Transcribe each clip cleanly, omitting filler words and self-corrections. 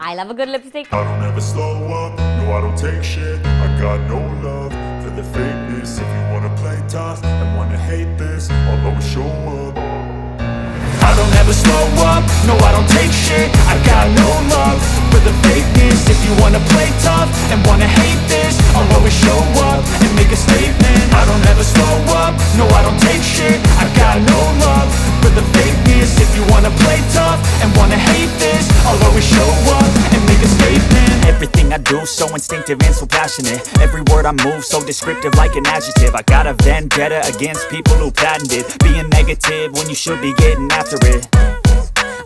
I love a good lipstick. I don't ever slow up, no I don't take shit. I got no love for the fakeness. If you wanna play tough and wanna hate this, I'll always show up. I don't ever slow up, no I don't take shit. I got no love for the fakeness. If you wanna play tough and wanna hate this, I'll always show up and make a statement. I don't ever slow up, no I don't take shit. I got no love for the fakeness. If you wanna play tough and wanna hate this, I'll always show up and make a statement. Everything I do so instinctive and so passionate. Every word I move so descriptive like an adjective. I got a vendetta against people who patented being negative when you should be getting after it.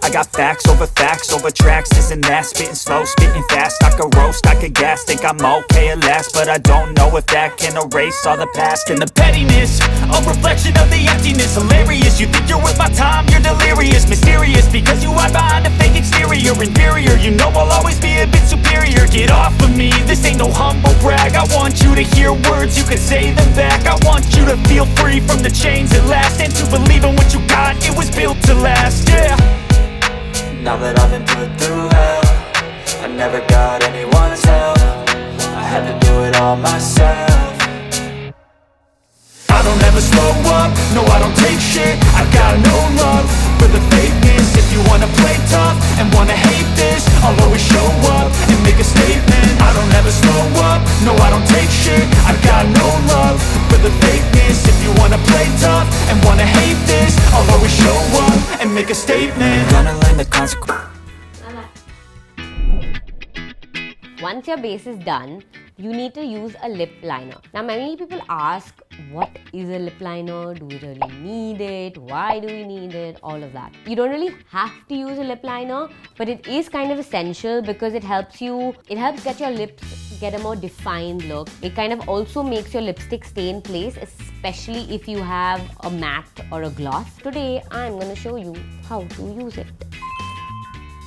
I got facts over tracks, this and that. Spitting slow, spitting fast. I could roast, I could gas. Think I'm okay at last, but I don't know if that can erase all the past. And the pettiness, a reflection of the emptiness. Hilarious, you think you're worth my time, you're delirious. Mysterious, because you hide behind a fake exterior. Inferior, you know I'll always be a bit superior. Get off of me, this ain't no humble brag. I want you to hear words, you can say them back. I want you to feel free from the chains at last, and to believe in what you got, it was built to last, yeah. Now that I've been put through hell, I never got anyone's help. I had to do it all myself. I don't ever slow up, no I don't take shit. I got no love for the fakeness. If you wanna play tough and wanna hate this, I'll always show up and make a statement. I don't ever slow up, no I don't take shit. I got no love for the fakeness. If you wanna play tough and wanna hate this, I'll always show up and make a statement. Gonna learn the consequences. Once your base is done, you need to use a lip liner. Now, many people ask, what is a lip liner? Do we really need it? Why do we need it? All of that. You don't really have to use a lip liner, but it is kind of essential because it helps get your lips get a more defined look. It kind of also makes your lipstick stay in place, especially if you have a matte or a gloss. Today, I'm gonna show you how to use it.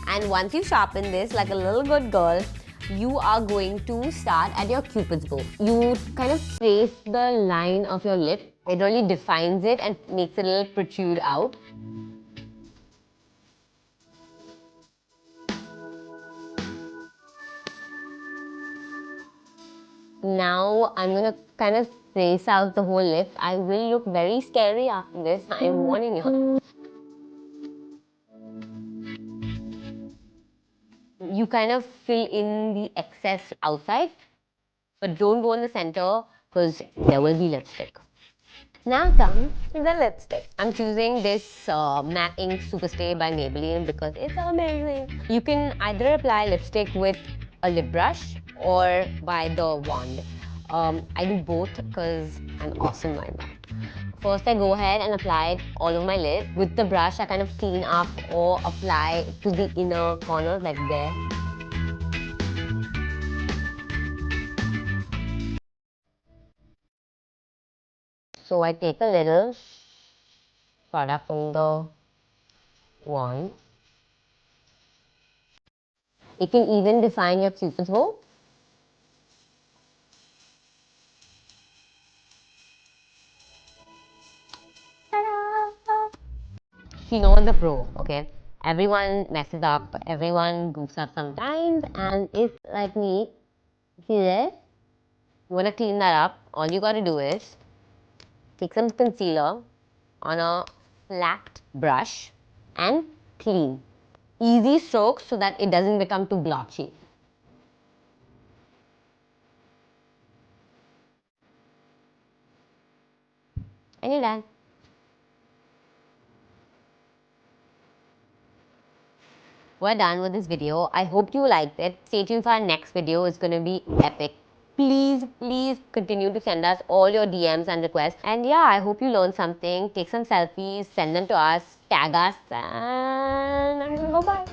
And once you sharpen this like a little good girl, you are going to start at your cupid's bow. You kind of trace the line of your lip. It really defines it and makes it a little protrude out. Now I'm gonna kind of trace out the whole lip. I will look very scary after this, I'm warning you. You kind of fill in the excess outside, but don't go in the center because there will be lipstick. Now comes the lipstick. I'm choosing this Matte Ink Superstay by Maybelline because it's amazing. You can either apply lipstick with a lip brush or by the wand. I do both because I'm awesome like that. First, I go ahead and apply it all over my lid. With the brush, I kind of clean up or apply to the inner corners like there. So I take a little product from the wand. You can even define your cupid's bow. You know the pro, okay? Everyone messes up, everyone goofs up sometimes, and if like me, see this? You wanna clean that up, all you gotta do is take some concealer on a flat brush and clean. Easy strokes so that it doesn't become too blotchy. And you're done. We're done with this video. I hope you liked it. Stay tuned for our next video. It's going to be epic. Please continue to send us all your DMs and requests. And yeah, I hope you learned something. Take some selfies, send them to us, tag us, and I'm going to go bye.